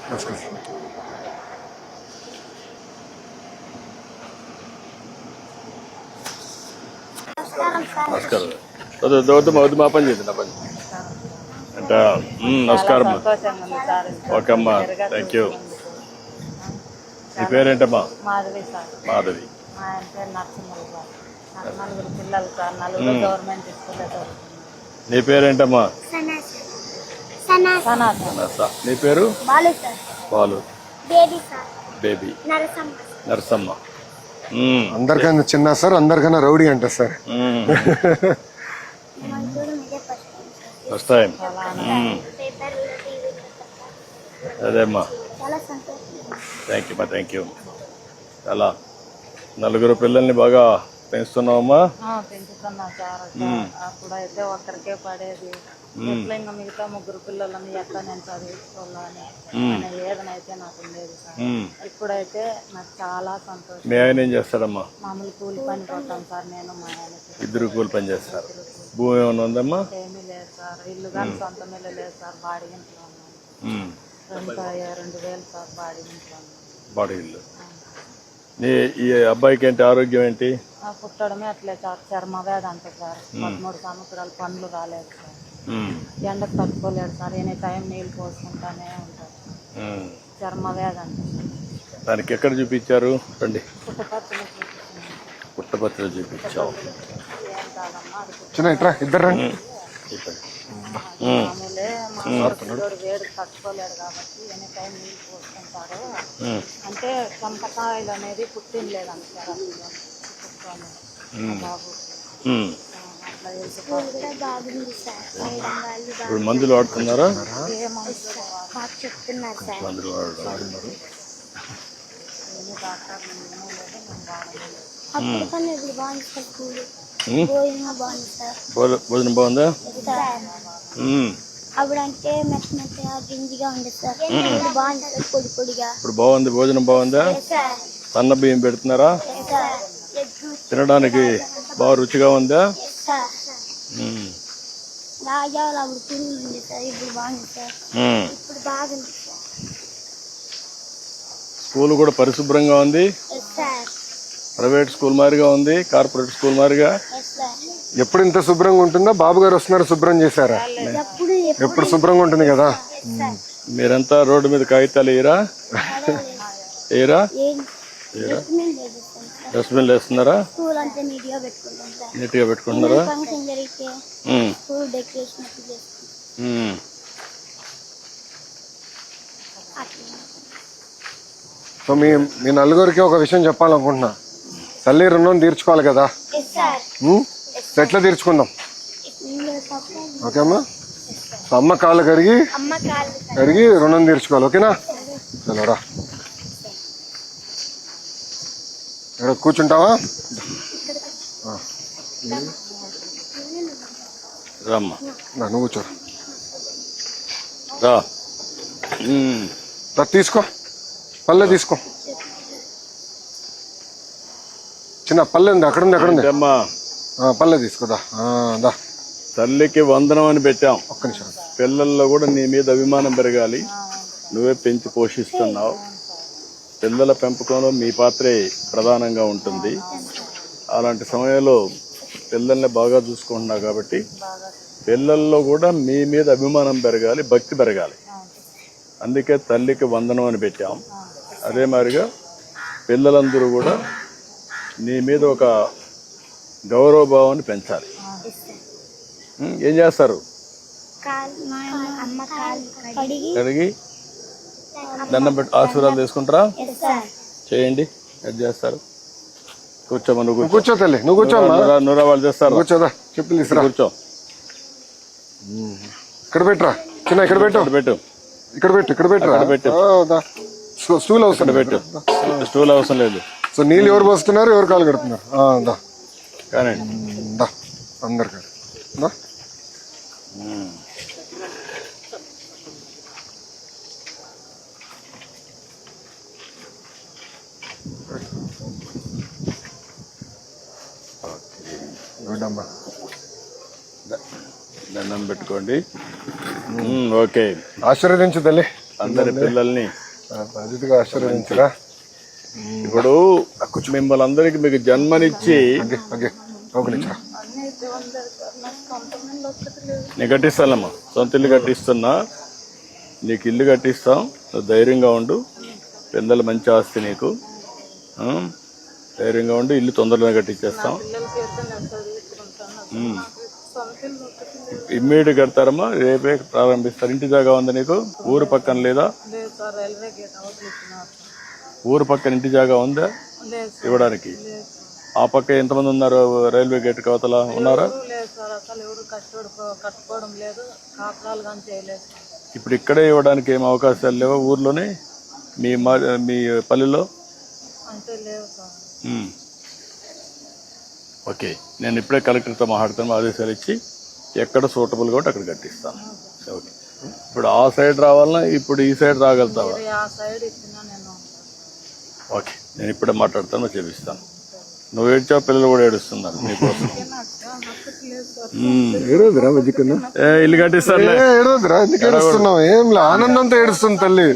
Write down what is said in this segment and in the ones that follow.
నమస్కారం. వద్దు మా పని చేద్దాం నా పని అంటే. నమస్కారం. ఓకే అమ్మా, థ్యాంక్ యూ. నీ పేరేంటమ్మా? మాధవి సార్. మాధవి. మా ఆయన పేరు నరసింహులు సార్. నలుగురు పిల్లలు సార్, నలుగురు గవర్నమెంట్ స్కూల్లో చదువుతున్నారు. నీ పేరేంటమ్మా? సనాత. నీ పేరు? Balu sir. Balu. Baby sir. Baby. Narasamma. Narasamma. అందరికన్నా చిన్న సార్, అందరికన్నా రౌడీ అంట సార్. First time. అదేమ్మా, చాలా సంతోషం. థ్యాంక్ యూ మా, థ్యాంక్ యూ. చాలా నలుగురు పిల్లల్ని బాగా పెంచుతున్నావమ్మా? పెంచుతున్నాం సార్. అప్పుడైతే ఒక్కరికే పడేది. ఎట్లా ఇంకా మిగతా ముగ్గురు పిల్లలని ఎట్లా నేను చదివించుకోవాలని ఏదనైతే నాకు ఉండేది సార్. ఇప్పుడైతే నాకు చాలా సంతోషం. మీ ఆయన ఏం చేస్తాడమ్మా? మామూలు కూలి పని పోతాం సార్, నేను మా ఆయన. ఇద్దరు కూలి పని చేస్తారు. భూమి ఏమైనా ఉందమ్మా? ఏమీ లేదు సార్. ఇల్లు కానీ సొంతం ఇల్లు లేదు సార్, బాడీ ఇంట్లో ఉన్నాను. 2,000 సార్ బాడీ ఇంట్లో ఉన్నాను. బాడీ ఇల్లు. ఈ అబ్బాయికి ఏంటి ఆరోగ్యం ఏంటి? పుట్టడమే అట్లే సార్, చర్మ వ్యాధి అంట సార్. 13 సంవత్సరాలు పనులు రాలేదు సార్. ఎండకు తట్టుకోలేడు సార్, ఎనీ టైం నీళ్ళు పోసుకుంటానే ఉంటారు. చర్మ వ్యాధి అంట. దానికి ఎక్కడ చూపించారు? రండి. పుట్టపర్తిలో పుట్టపర్తిలో చూపించావు. ఏం కాదమ్మా, చిన్న ఇట్రా, ఇద్దరు రండి. మామూలే. మా పిల్లోడు వేడి తట్టుకోలేడు కాబట్టి ఎనీ టైం నీళ్ళు పోసుకుంటారు. అంటే చంపకాయలు అనేది పుట్టినలేదంట సార్ అసలు బాబు. అట్లా బాగుంది సార్. ఇప్పుడు మందులు వాడుతున్నారా? చెప్తున్నారు సార్. మందులు వాడుతున్నారు. అప్పుడు కన్నా ఇప్పుడు బాగుంది సార్. స్కూల్ భోజనం బాగుంది సార్. భోజనం బాగుందా? అప్పుడు అంటే మెత్త మెత్తగా గింజిగా ఉంది సార్. ఇప్పుడు బాగుంది సార్, పొడి పొడిగా. ఇప్పుడు బాగుంది. భోజనం బాగుందా? సన్న బియ్యం పెడుతున్నారా? తినడానికి బాగా రుచిగా ఉందా? రాజాలు అప్పుడు పురుగులు ఉంది సార్, ఇప్పుడు బాగుంది సార్. ఇప్పుడు బాగుంది సార్. స్కూల్ కూడా పరిశుభ్రంగా ఉంది. ప్రైవేట్ స్కూల్ మాదిరిగా ఉంది, కార్పొరేట్ స్కూల్ మాదిరిగా. ఎప్పుడు ఇంత శుభ్రంగా ఉంటుందా? బాబు గారు వస్తున్నారు, శుభ్రం చేశారా? ఎప్పుడు శుభ్రంగా ఉంటుంది కదా. మీరంతా రోడ్డు మీద కాగితాలు వేయరా? వేయరా? డస్ట్బిన్లు వేస్తున్నారా? నీట్ గా పెట్టుకుంటున్నారా? సో మీ నలుగురికి ఒక విషయం చెప్పాలనుకుంటున్నా. తల్లి రుణం తీర్చుకోవాలి కదా. ఎట్లా తీర్చుకుందాం? ఓకే అమ్మా. అమ్మ కాళ్ళు కడిగి రుణం తీర్చుకోవాలి. ఓకేనా? చలోరా, ఇక్కడ కూర్చుంటావా? నువ్వు కూర్చో. తీసుకో, పల్లె తీసుకో. చిన్న పల్లె ఉంది, అక్కడ ఉంది. పల్లె తీసుకోదా. తల్లికి వందనం అని పెట్టాం. ఒక్క నిమిషం. పిల్లల్లో కూడా నీ మీద అభిమానం పెరగాలి. నువ్వే పెంచి పోషిస్తున్నావు. పిల్లల పెంపకంలో మీ పాత్రే ప్రధానంగా ఉంటుంది. అలాంటి సమయంలో పిల్లల్ని బాగా చూసుకుంటున్నావు కాబట్టి పిల్లల్లో కూడా మీ మీద అభిమానం పెరగాలి, భక్తి పెరగాలి. అందుకే తల్లికి వందనం అని పెట్టాం. అదే మాదిరిగా పిల్లలందరూ కూడా నీ మీద ఒక గౌరవభావాన్ని పెంచాలి. ఏం చేస్తారు? కడిగి దండం పెట్టి ఆశీర్వాదాలు తీసుకుంటారా? చేయండి. ఎట్ చేస్తారు? కూర్చోమా. నువ్వు కూర్చో తల్లి, నువ్వు కూర్చో. నూరా వాళ్ళు చేస్తారు. కూర్చోదా, చెప్పులు తీసుకురా. కూర్చో. ఇక్కడ పెట్టరా చిన్న, ఇక్కడ పెట్టు. ఇక్కడ పెట్టు. స్టూల్ అవసరం పెట్టు. స్టూల్ అవసరం లేదు. సో నీళ్ళు ఎవరు పోస్తున్నారు, ఎవరు కాలు కడుతున్నారు? కానీ అందరు కాదు. దండం పెట్టుకోండి. ఓకే, ఆశీర్వదించు తల్లి, అందరి పిల్లల్ని అతిథిగా ఆశీర్వదించరా. ఇప్పుడు మిమ్మల్ని అందరికి మీకు జన్మనిచ్చి ఒకలిచ్చరా. నేను కట్టిస్తానమ్మా, సొంత ఇల్లు కట్టిస్తున్నా, నీకు ఇల్లు కట్టిస్తాం, నువ్వు ధైర్యంగా ఉండు. పిల్లలు మంచి ఆస్తి నీకు, ధైర్యంగా ఉండు. ఇల్లు తొందరగా కట్టించేస్తాం. ఇమ్మీడియట్ కడతారమ్మా, రేపే ప్రారంభిస్తారు. ఇంటి జాగా ఉందా నీకు? ఊరు పక్కన లేదా? ఊరు పక్కన ఇంటి జాగా ఉందా ఇవ్వడానికి? ఆ పక్క ఎంతమంది ఉన్నారు? రైల్వే గేట్ కవతల ఉన్నారా? ఇప్పుడు ఇక్కడే ఇవ్వడానికి ఏం అవకాశాలు లేవా ఊర్లోనే, మీ పల్లెలో? ఓకే, నేను ఇప్పుడే కలెక్టర్తో మాట్లాడతాను, ఆదేశాలు ఇచ్చి ఎక్కడ సూటబుల్ కాబట్టి అక్కడ కట్టిస్తాను. ఓకే, ఇప్పుడు ఆ సైడ్ రావాలన్నా ఇప్పుడు ఈ సైడ్ రాగలుగుతావా? ఓకే, నేను ఇప్పుడే మాట్లాడతాను, చేపిస్తాను. నువ్వు ఏడ్చావు, పిల్లలు కూడా ఏడుస్తున్నారు నీకోసం. ఇల్లు కట్టిస్తాను. ఏం ఆనందంతో ఏడుస్తుంది తల్లి.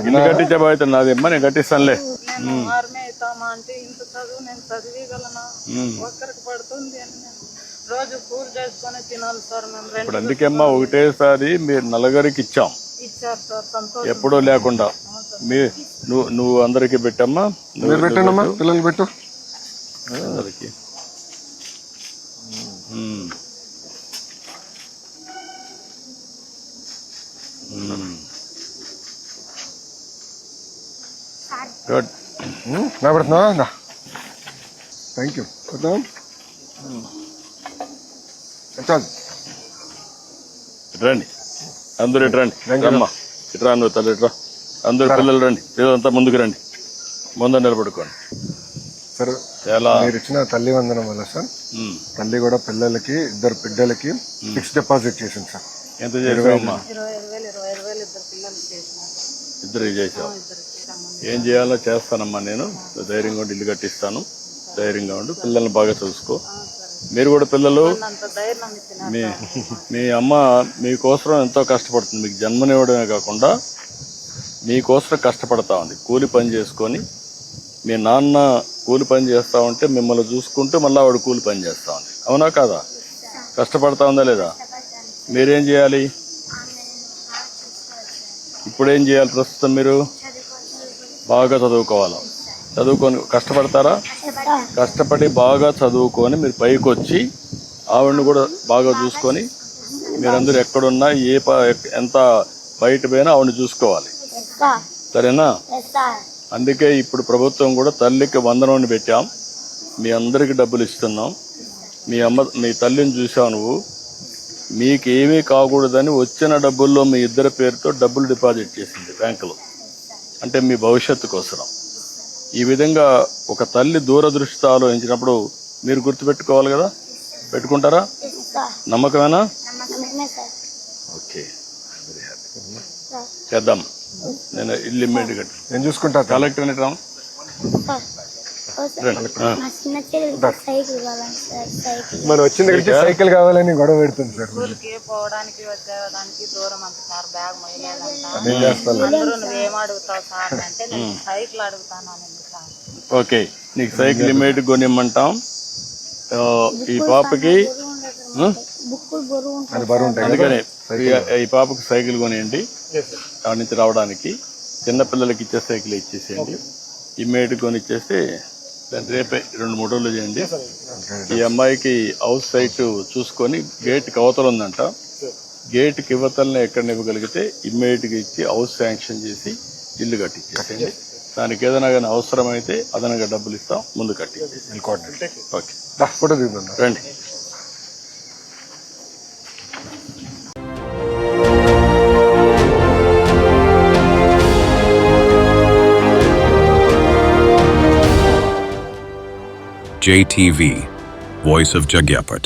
ఇల్లు కట్టించే బాధ్యత నాదేమ్మా, నేను కట్టిస్తానులే. ఇప్పుడు అందుకేమ్మా ఒకటేసారి మీరు నలుగురికి ఇచ్చాం, ఎప్పుడూ లేకుండా. నువ్వు అందరికి పెట్టమ్మా, నువ్వు పెట్టండమ్మా, పిల్లలు పెట్టు అందరికి. గుడ్, నా పెడుతున్నా. Thank you. రండి అందరూ, ఇటు రండి. అమ్మా ఇట్రా, నువ్వు తల్లి ఇట్రా. అందరు పిల్లలు రండి, పిల్లలంతా ముందుకు రండి, ముందు నిలబడుకోండి. సార్, చాలా మీరు ఇచ్చిన తల్లి వందనం వల్ల సార్, తల్లి కూడా పిల్లలకి, ఇద్దరు బిడ్డలకి ఫిక్స్డ్ డిపాజిట్ చేసింది సార్. ఎంత చేసావమ్మా? ఇద్దరు చేసావు. ఏం చేయాలో చేస్తానమ్మా నేను. ధైర్యంగా ఉండి ఇల్లు కట్టిస్తాను, ధైర్యంగా ఉండు. పిల్లల్ని బాగా చూసుకో. మీరు కూడా పిల్లలు, మీ అమ్మ మీకోసం ఎంతో కష్టపడుతుంది. మీకు జన్మనివ్వడమే కాకుండా మీకోసం కష్టపడతా ఉంది. కూలి పని చేసుకొని, మీ నాన్న కూలి పని చేస్తా ఉంటే మిమ్మల్ని చూసుకుంటూ మళ్ళీ ఆవిడ కూలి పని చేస్తా ఉంది. అవునా కాదా? కష్టపడతా ఉందా లేదా? మీరేం చేయాలి? ఇప్పుడేం చేయాలి? ప్రస్తుతం మీరు బాగా చదువుకోవాలి. చదువుకొని కష్టపడతారా? కష్టపడి బాగా చదువుకొని మీరు పైకి వచ్చి ఆవిడని కూడా బాగా చూసుకొని, మీరందరూ ఎక్కడున్నా ఎంత బయట పోయినా ఆవిడని చూసుకోవాలి. సరేనా? అందుకే ఇప్పుడు ప్రభుత్వం కూడా తల్లికి వందనాన్ని పెట్టాం. మీ అందరికి డబ్బులు ఇస్తున్నాం. మీ తల్లిని చూసావు నువ్వు, మీకేమీ కాకూడదని వచ్చిన డబ్బుల్లో మీ ఇద్దరి పేరుతో డబ్బులు డిపాజిట్ చేసింది బ్యాంకులో, అంటే మీ భవిష్యత్తు కోసం. ఈ విధంగా ఒక తల్లి దూరదృష్టితో ఆలోచించినప్పుడు మీరు గుర్తుపెట్టుకోవాలి కదా. పెట్టుకుంటారా? నమ్మకమేనా? ఓకే, చేద్దాం. నేను ఇల్లు ఇమ్మీడియట్ కట్టు, నేను చూసుకుంటా. కలెక్టర్ రండి. మరి వచ్చిన దగ్గరికి సైకిల్ కావాలని గొడవ పెడుతుంది సార్. పోవడానికి వచ్చేదానికి దూరం అంత సార్, బ్యాగ్ మొయ్యలేదంట. నువ్వేం అడుగుతావు సార్ అంటే నేను సైకిల్ అడుగుతానండి సార్. ఓకే, నీకు సైకిల్ ఇమ్మీడియట్ కొనిమ్మంటాం. ఈ పాపకి అందుకని ఈ పాపకి సైకిల్ కొనియండి. అక్కడి నుంచి రావడానికి చిన్నపిల్లలకి ఇచ్చే సైకిల్ ఇచ్చేసేయండి. ఇమ్మీడియట్ కొని ఇచ్చేస్తే దాన్ని రేపే 2-3 రోజులు చేయండి. ఈ అమ్మాయికి హౌస్ సైట్ చూసుకొని గేట్కి అవతల ఉందంట, గేట్కి ఇవతలనే ఎక్కడ ఇవ్వగలిగితే ఇమ్మీడియట్ గా ఇచ్చి హౌస్ శాంక్షన్ చేసి ఇల్లు కట్టించేసేయండి. దానికి ఏదైనా కానీ అవసరమైతే అదనంగా డబ్బులు ఇస్తాం, ముందు కట్టించేసి. ఓకే, ఫోటో దిగుదాం రండి. JTV, Voice of Jagyapet.